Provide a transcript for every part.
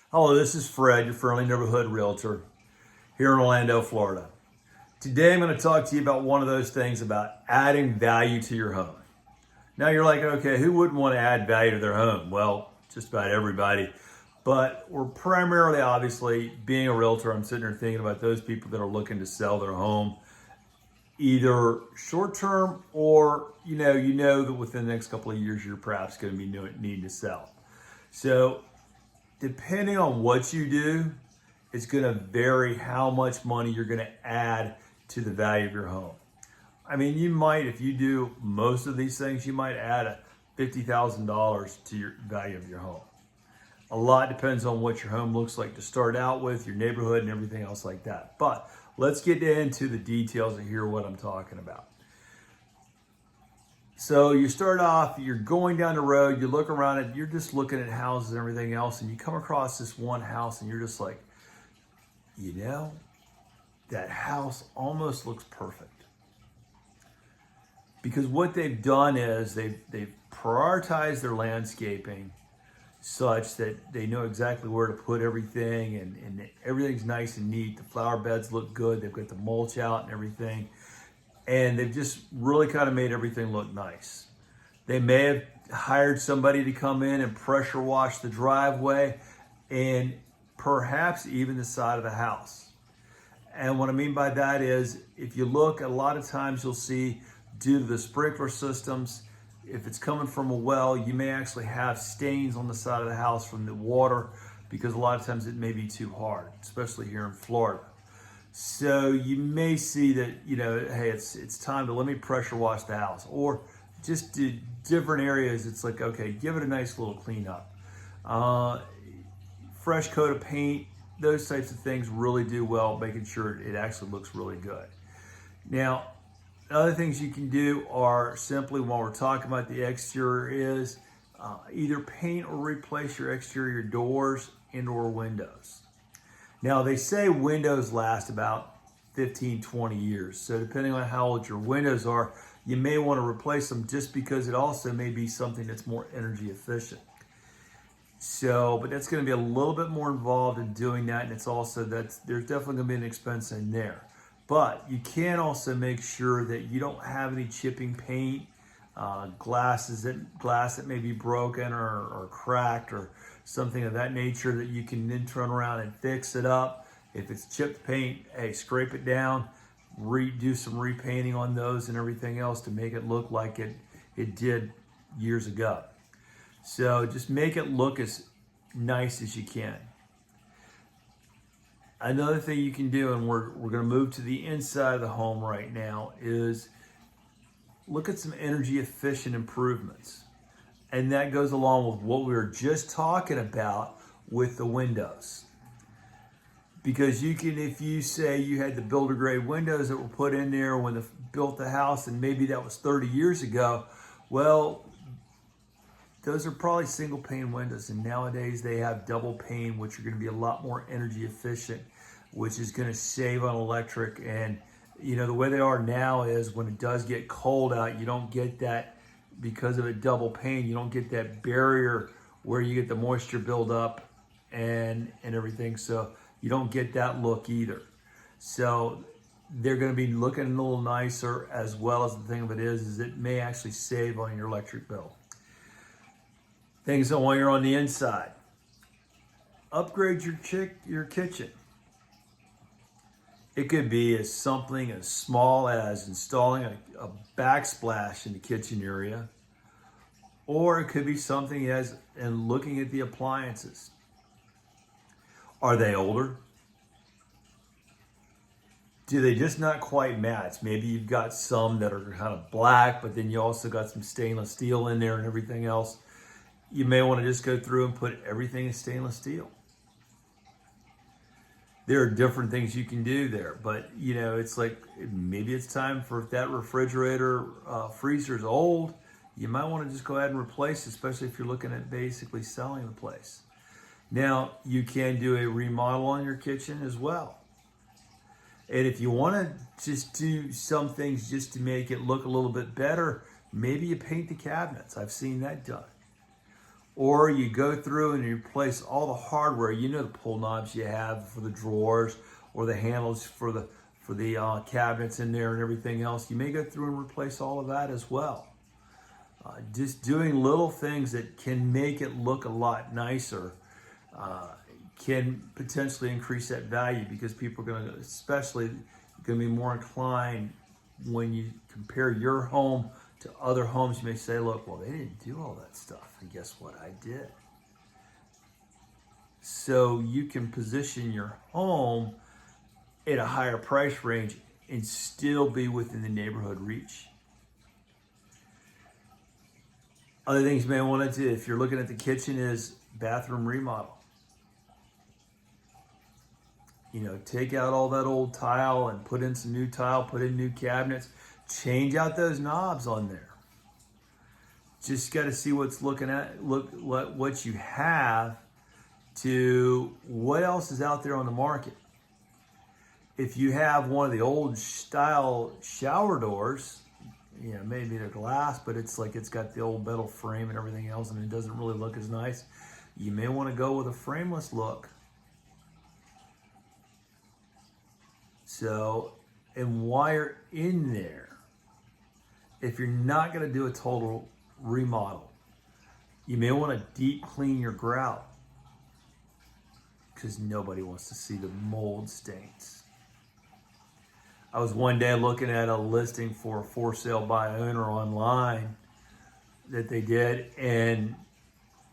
Hello, this is Fred, your friendly neighborhood realtor here in Orlando, Florida. Today I'm going to talk to you about one of those things about adding value to your home. Now you're like, okay, who wouldn't want to add value to their home? Well, just about everybody. But we're primarily, obviously, being a realtor, I'm sitting there thinking about those people that are looking to sell their home either short term or you know that within the next couple of years you're perhaps going to be needing to sell. So depending on what you do, it's going to vary how much money you're going to add to the value of your home. I mean, you might, if you do most of these things, you might add $50,000 to your value of your home. A lot depends on what your home looks like to start out with, your neighborhood and everything else like that. But let's get into the details and hear what I'm talking about. So you start off, you're going down the road, you look around it, you're just looking at houses and everything else, and you come across this one house and you're just like, that house almost looks perfect. Because what they've done is they've prioritized their landscaping such that they know exactly where to put everything, and everything's nice and neat. The flower beds look good, they've got the mulch out and everything. And they've just really kind of made everything look nice. They may have hired somebody to come in and pressure wash the driveway and perhaps even the side of the house. And what I mean by that is, if you look, a lot of times you'll see, due to the sprinkler systems, if it's coming from a well, you may actually have stains on the side of the house from the water, because a lot of times it may be too hard, especially here in Florida. So you may see that, hey, it's time to let me pressure wash the house, or just do different areas. It's like, okay, give it a nice little cleanup. Fresh coat of paint, those types of things really do well, making sure it actually looks really good. Now, other things you can do are simply, while we're talking about the exterior, is either paint or replace your exterior doors and or windows. Now, they say windows last about 15, 20 years. So depending on how old your windows are, you may want to replace them, just because it also may be something that's more energy efficient. So, but that's going to be a little bit more involved in doing that. And it's also, there's definitely going to be an expense in there. But you can also make sure that you don't have any chipping paint, glass that may be broken or cracked or something of that nature, that you can then turn around and fix it up. If it's chipped paint, hey, scrape it down, do some repainting on those and everything else to make it look like it did years ago. So just make it look as nice as you can. Another thing you can do, and we're going to move to the inside of the home right now, is look at some energy efficient improvements. And that goes along with what we were just talking about with the windows. Because you can, if you say you had the builder grade windows that were put in there when they built the house, and maybe that was 30 years ago, well, those are probably single pane windows, and nowadays they have double pane, which are going to be a lot more energy efficient, which is going to save on electric. And the way they are now is, when it does get cold out, you don't get that, because of a double pane, you don't get that barrier where you get the moisture build up and everything. So you don't get that look either. So they're going to be looking a little nicer, as well as the thing of it is it may actually save on your electric bill. Things that, while you're on the inside, upgrade your kitchen. It could be something as small as installing a backsplash in the kitchen area, or it could be something as in looking at the appliances. Are they older? Do they just not quite match? Maybe you've got some that are kind of black, but then you also got some stainless steel in there and everything else. You may want to just go through and put everything in stainless steel. There are different things you can do there, but it's like, maybe it's time for, if that refrigerator, freezer is old, you might want to just go ahead and replace it, especially if you're looking at basically selling the place. Now, you can do a remodel on your kitchen as well. And if you want to just do some things just to make it look a little bit better, maybe you paint the cabinets. I've seen that done. Or you go through and you replace all the hardware, the pull knobs you have for the drawers or the handles for the cabinets in there and everything else. You may go through and replace all of that as well. Just doing little things that can make it look a lot nicer can potentially increase that value, because people are going to be more inclined when you compare your home to other homes. You may say, look, well, they didn't do all that stuff, and guess what? I did. So you can position your home at a higher price range and still be within the neighborhood reach. Other things you may want to do if you're looking at the kitchen is bathroom remodel. Take out all that old tile and put in some new tile, put in new cabinets, change out those knobs on there. Just got to see what you have to what else is out there on the market. If you have one of the old style shower doors, maybe they're glass, but it's got the old metal frame and everything else, and it doesn't really look as nice. You may want to go with a frameless look. So, and while you're in there, if you're not going to do a total remodel, you may want to deep clean your grout, because nobody wants to see the mold stains. I was one day looking at a listing for sale by owner online that they did, and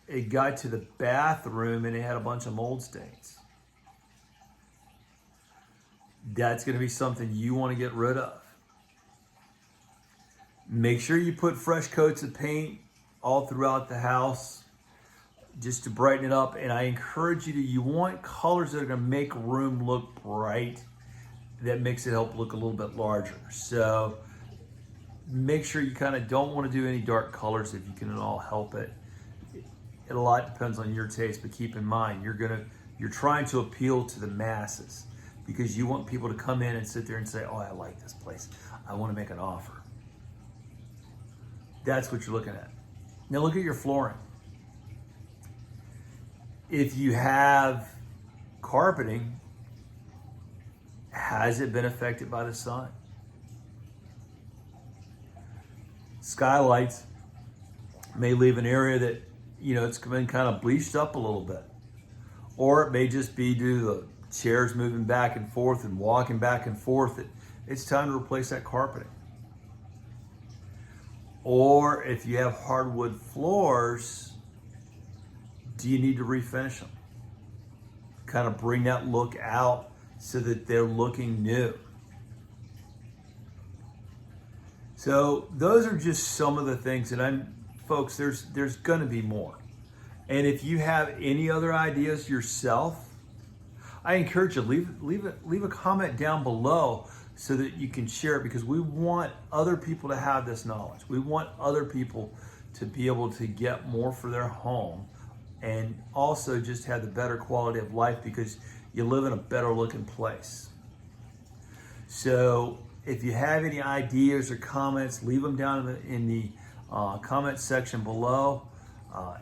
it got to the bathroom and it had a bunch of mold stains. That's going to be something you want to get rid of. Make sure you put fresh coats of paint all throughout the house just to brighten it up. And I encourage you want colors that are going to make room look bright. That makes it help look a little bit larger. So make sure you kind of don't want to do any dark colors if you can at all help it. A lot depends on your taste, but keep in mind, you're trying to appeal to the masses, because you want people to come in and sit there and say, oh, I like this place. I want to make an offer. That's what you're looking at. Now look at your flooring. If you have carpeting, has it been affected by the sun? Skylights may leave an area that, it's been kind of bleached up a little bit. Or it may just be due to the chairs moving back and forth and walking back and forth. It's time to replace that carpeting. Or if you have hardwood floors, do you need to refinish them? Kind of bring that look out so that they're looking new. So those are just some of the things that folks, there's going to be more. And if you have any other ideas yourself, I encourage you, leave a comment down below so that you can share it, because we want other people to have this knowledge. We want other people to be able to get more for their home, and also just have the better quality of life because you live in a better looking place. So if you have any ideas or comments, leave them down in the comment section below.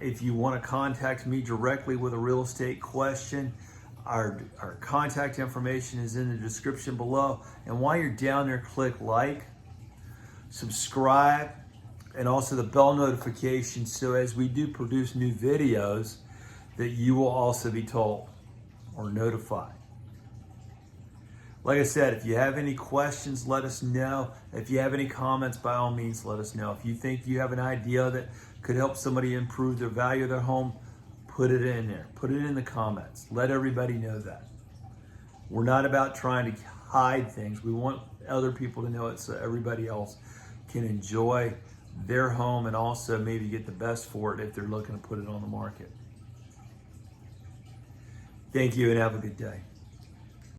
If you want to contact me directly with a real estate question, our contact information is in the description below. And while you're down there, click like, subscribe, and also the bell notification, so as we do produce new videos, that you will also be told or notified. Like I said, if you have any questions, let us know. If you have any comments, by all means, let us know. If you think you have an idea that could help somebody improve their value of their home, put it in there. Put it in the comments. Let everybody know that. We're not about trying to hide things. We want other people to know it so everybody else can enjoy their home and also maybe get the best for it if they're looking to put it on the market. Thank you and have a good day.